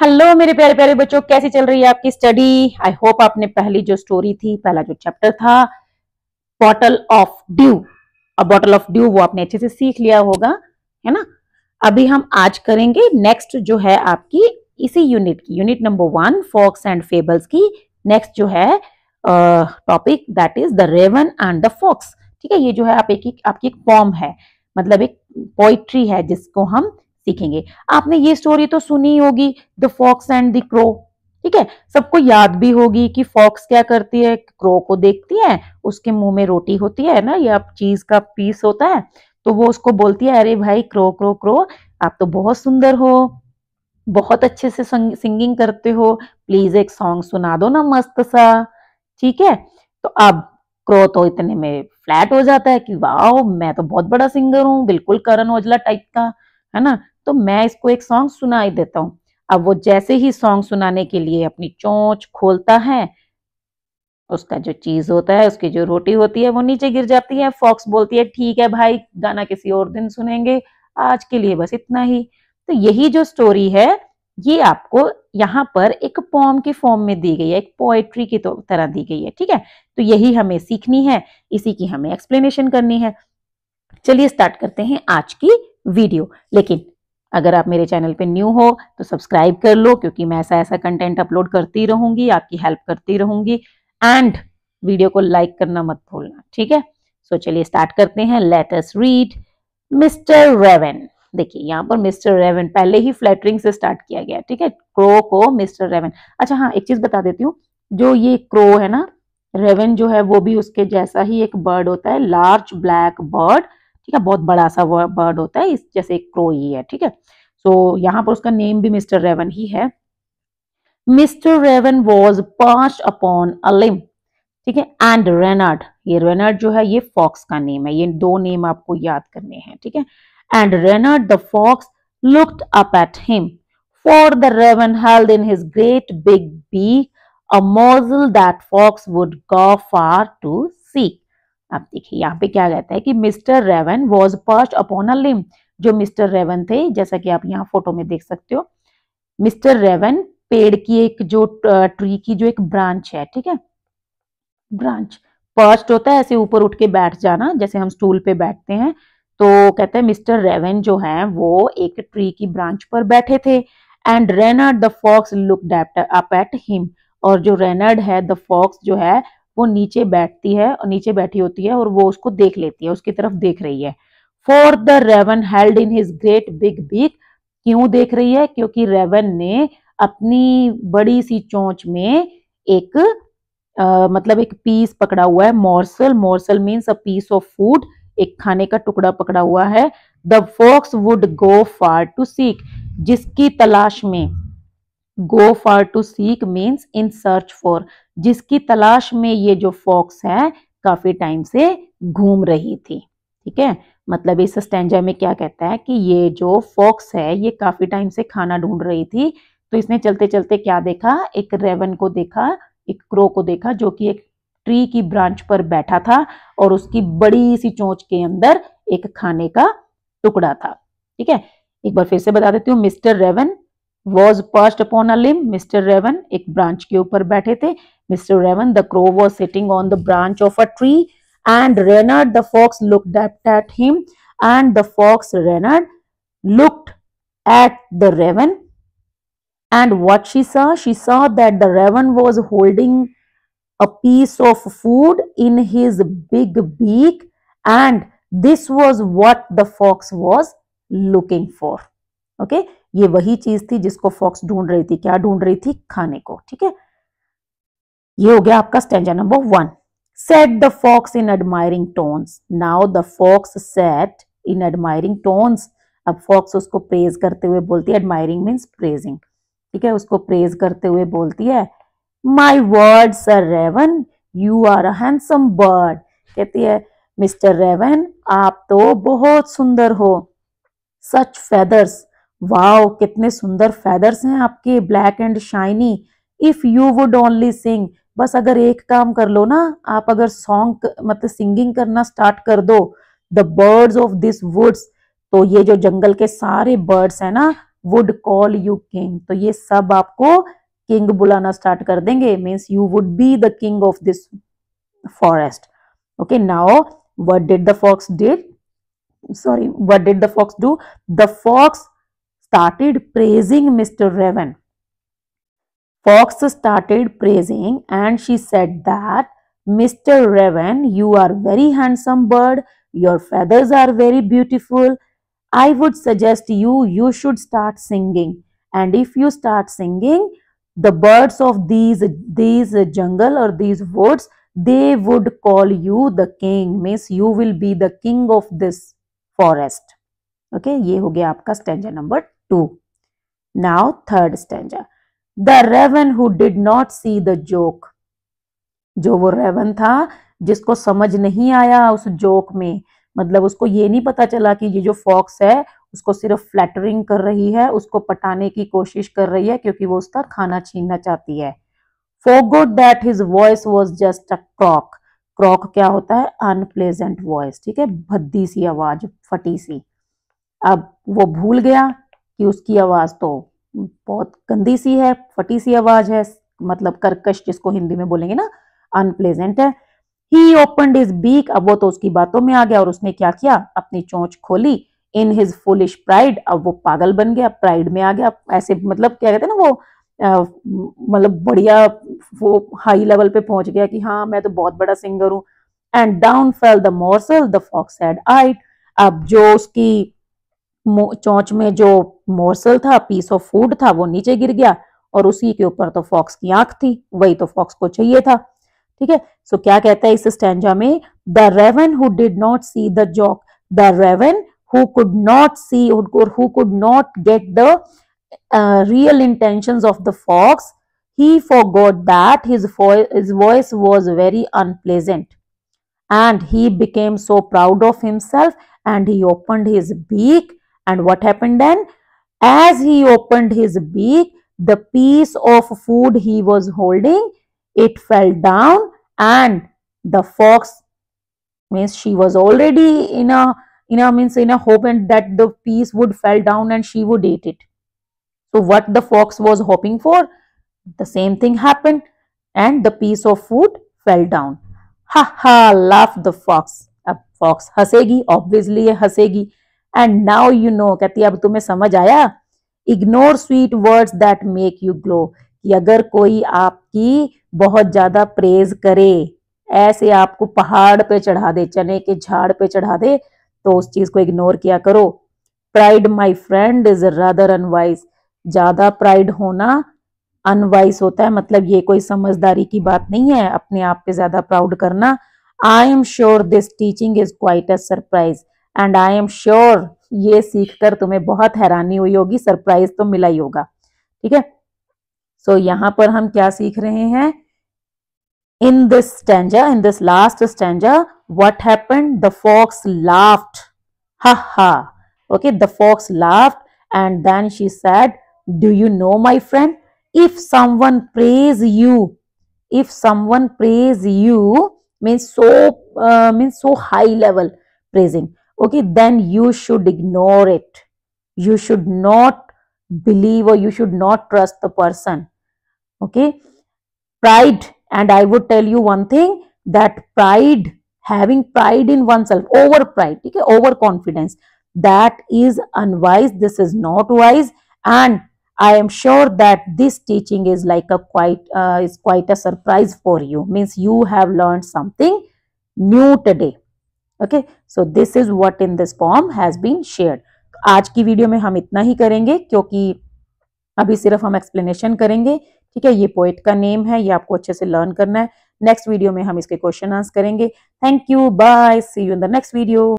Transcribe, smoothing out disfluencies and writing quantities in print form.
Hello मेरे प्यारे प्यारे बच्चों, कैसी चल रही है आपकी स्टडी। आई होप आपने पहली जो स्टोरी थी, पहला जो चैप्टर था bottle of due, bottle of due, वो आपने अच्छे से सीख लिया होगा, है ना। अभी हम आज करेंगे नेक्स्ट जो है आपकी इसी यूनिट की, unit number 1 fox and fables की नेक्स्ट जो है topic, that is the raven and the fox. ठीक है, ये जो है आपकी एक पॉम है, मतलब एक पोइट्री है जिसको हम सीखेंगे। आपने ये स्टोरी तो सुनी होगी, the fox and the crow. ठीक है, सबको याद भी होगी कि फॉक्स क्या करती है, क्रो को देखती है, उसके मुंह में रोटी होती है ना, या चीज का पीस होता है, तो वो उसको बोलती है, अरे भाई क्रो क्रो क्रो, आप तो बहुत सुंदर हो, बहुत अच्छे से सिंगिंग करते हो, प्लीज एक सॉन्ग सुना दो ना मस्त सा। ठीक है, तो अब क्रो तो इतने में फ्लैट हो जाता है कि वाह, मैं तो बहुत बड़ा सिंगर हूँ, बिल्कुल करण औजला टाइप का, है ना, तो मैं इसको एक सॉन्ग सुना ही देता हूँ। अब वो जैसे ही सॉन्ग सुनाने के लिए अपनी चोंच खोलता है, उसका जो चीज होता है, उसकी जो रोटी होती है, वो नीचे गिर जाती है। फॉक्स बोलती है, ठीक है भाई, गाना किसी और दिन सुनेंगे, आज के लिए बस इतना ही। तो यही जो स्टोरी है, ये आपको यहाँ पर एक पोम की फॉर्म में दी गई है, एक पोएट्री की तरह दी गई है। ठीक है, तो यही हमें सीखनी है, इसी की हमें एक्सप्लेनेशन करनी है। चलिए स्टार्ट करते हैं आज की वीडियो। लेकिन अगर आप मेरे चैनल पे न्यू हो तो सब्सक्राइब कर लो, क्योंकि मैं ऐसा ऐसा कंटेंट अपलोड करती रहूंगी, आपकी हेल्प करती रहूंगी। एंड वीडियो को लाइक करना मत भूलना, ठीक है। सो चलिए स्टार्ट करते हैं। Let us read mister raven. देखिए यहाँ पर मिस्टर रेवन पहले ही फ्लैटरिंग से स्टार्ट किया गया, ठीक है, क्रो को मिस्टर रेवन। अच्छा हाँ, एक चीज बता देती हूँ, जो ये क्रो है ना, रेवन जो है वो भी उसके जैसा ही एक बर्ड होता है, लार्ज ब्लैक बर्ड। ठीक है, बहुत बड़ा सा वो बर्ड होता है, इस जैसे एक क्रो ही है। ठीक है, सो यहाँ पर उसका नेम भी मिस्टर रेवन ही है। Mister Raven was perched upon a limb. ठीक है, एंड रेनर्ड, ये रेनर्ड जो है ये फॉक्स का नेम है, ये दो नेम आपको याद करने हैं। ठीक है, and Reynard the fox looked up at him, for the raven held in his great big beak a morsel that fox would go far to seek। अब देखिए यहाँ पे क्या कहता है कि mister Raven was perched upon a limb. जो mister Raven थे, जैसा कि आप यहाँ फोटो में देख सकते हो, मिस्टर रेवन पेड़ की एक जो ट्री की जो एक ब्रांच है, ठीक है, ब्रांच, पर्च्ड होता है ऐसे ऊपर उठ के बैठ जाना, जैसे हम स्टूल पे बैठते हैं। तो कहते हैं मिस्टर रेवन जो है वो एक ट्री की ब्रांच पर बैठे थे। And Reynard the fox looked up at him, और जो रेनर्ड है, द फॉक्स जो है, वो नीचे बैठती है और नीचे बैठी होती है और वो उसको देख लेती है, उसकी तरफ देख रही है। For the raven held in his great big beak, क्यों देख रही है, क्योंकि रेवन ने अपनी बड़ी सी चोंच में एक मतलब एक पीस पकड़ा हुआ है, morsel, morsel means a piece of food, एक खाने का टुकड़ा पकड़ा हुआ है। The fox would go far to seek, जिसकी तलाश में, go far to seek means in search for, जिसकी तलाश में ये जो फॉक्स है काफी टाइम से घूम रही थी। ठीक है, मतलब इस स्टैंजा में क्या कहता है कि ये जो फॉक्स है ये काफी टाइम से खाना ढूंढ रही थी, तो इसने चलते चलते क्या देखा, एक रेवन को देखा, एक क्रो को देखा, जो कि एक ट्री की ब्रांच पर बैठा था और उसकी बड़ी सी चोंच के अंदर एक खाने का टुकड़ा था। ठीक है, एक बार फिर से बता देती हूँ, mister Raven was perched upon a limb, mister Raven एक ब्रांच के ऊपर बैठे थे। Mister Raven the crow was sitting on the branch of a tree, and Reynard the fox looked at him, and the fox Reynard looked at the raven, and what she saw that the raven was holding a piece of food in his big beak, and this was what the fox was looking for। Okay, ये वही चीज थी जिसको fox ढूंढ रही थी। क्या ढूंढ रही थी? खाने को। ठीक है, ये हो गया आपका stanza number 1। Set the fox in admiring tones, now the fox set in admiring tones. अब फॉक्स उसको प्रेज करते हुए बोलती है, एडमायरिंग मीन्स प्रेजिंग। ठीक है, उसको प्रेज करते हुए बोलती है, my word sir raven, you are a handsome bird. कहती है, मिस्टर रेवन आप तो बहुत सुंदर हो। सच फेदर्स, वाओ कितने सुंदर फेदर्स हैं आपके, black and shiny. If you would only sing, बस अगर एक काम कर लो ना, आप अगर सॉन्ग मतलब सिंगिंग करना स्टार्ट कर दो, the birds of this woods, तो ये जो जंगल के सारे बर्ड्स हैं ना, would call you king. तो ये सब आपको किंग बुलाना स्टार्ट कर देंगे, means you would be the king of this forest. Okay, now what did the fox did? Sorry, what did the fox do? The fox started praising Mr. Raven. Fox started praising and she said that, Mr. Raven, you are very handsome bird. Your feathers are very beautiful. I would suggest you should start singing. And if you start singing, the birds of these jungle or these woods, they would call you the king. Means you will be the king of this forest. Okay, ये हो गया आपका stanza number 2. Now third stanza. The raven who did not see the joke. जो वो Raven था जिसको समझ नहीं आया उस जोक में, मतलब उसको ये नहीं पता चला कि ये जो फॉक्स है उसको सिर्फ फ्लैटरिंग कर रही है, उसको पटाने की कोशिश कर रही है क्योंकि वो उसका खाना छीनना चाहती है. Forgot that his voice was just a croak. क्रॉक क्या होता है? Unpleasant voice. ठीक है, भद्दी सी आवाज, फटी सी. अब वो भूल गया कि उसकी आवाज तो बहुत गंदी सी है, फटी सी आवाज है, मतलब कर्कश जिसको हिंदी में बोलेंगे ना, अनप्लेजेंट है. He opened his beak. अब वो तो उसकी बातों में आ गया और उसने क्या किया? अपनी चोंच खोली. In his foolish pride. अब वो पागल बन गया, प्राइड में आ गया. ऐसे मतलब क्या कहते हैं ना, वो मतलब बढ़िया वो हाई लेवल पे पहुंच गया कि हाँ मैं तो बहुत बड़ा सिंगर हूँ. And down fell the morsel the fox had eyed. अब जो उसकी चोंच में जो मोर्सल था, पीस ऑफ फूड था, वो नीचे गिर गया और उसी के ऊपर तो फॉक्स की आंख थी. वही तो फॉक्स को चाहिए था. ठीक है, सो क्या कहता है इस स्टैंजा में? The raven who did not see the joke. The raven who could not see or who could not get the real intentions of the fox, he forgot that his voice was very unpleasant, and he became so proud of himself and he opened his beak. And what happened then? As he opened his beak, the piece of food he was holding, it fell down, and the fox, means she was already in a hope and that the piece would fall down and she would eat it. So what the fox was hoping for, the same thing happened and the piece of food fell down. Ha ha, laughed the fox. अब fox हंसेगी, obviously ये हंसेगी. And now you know, कहती है अब तुम्हें समझ आया. Ignore sweet words that make you glow. कि अगर कोई आपकी बहुत ज्यादा प्रेज करे, ऐसे आपको पहाड़ पे चढ़ा दे, चने के झाड़ पे चढ़ा दे, तो उस चीज को इग्नोर किया करो. Pride my friend is rather unwise. ज्यादा प्राइड होना अनवाइज होता है, मतलब ये कोई समझदारी की बात नहीं है अपने आप पे ज्यादा प्राउड करना. I am sure this teaching is quite a surprise. And I am sure, ये सीखकर तुम्हें बहुत हैरानी हुई होगी, सरप्राइज तो मिला ही होगा. ठीक है, सो यहाँ पर हम क्या सीख रहे हैं? In this stanza, in this last stanza, what happened? The fox laughed. Ha ha. Okay, the fox laughed and then she said, do you know, my friend, if someone praise you, means so high level praising, okay, then you should ignore it. You should not believe or you should not trust the person. Okay, pride. And I would tell you one thing, that pride, having pride in oneself, over pride, okay, over confidence, that is unwise. This is not wise. And I am sure that this teaching is like quite a surprise for you. Means you have learned something new today. Okay, so this is what in this poem has been shared. आज की video में हम इतना ही करेंगे क्योंकि अभी सिर्फ हम एक्सप्लेनेशन करेंगे. ठीक है, ये पोएट का नेम है, ये आपको अच्छे से लर्न करना है. नेक्स्ट वीडियो में हम इसके क्वेश्चन आंसर करेंगे. Thank you, bye, see you in the next video.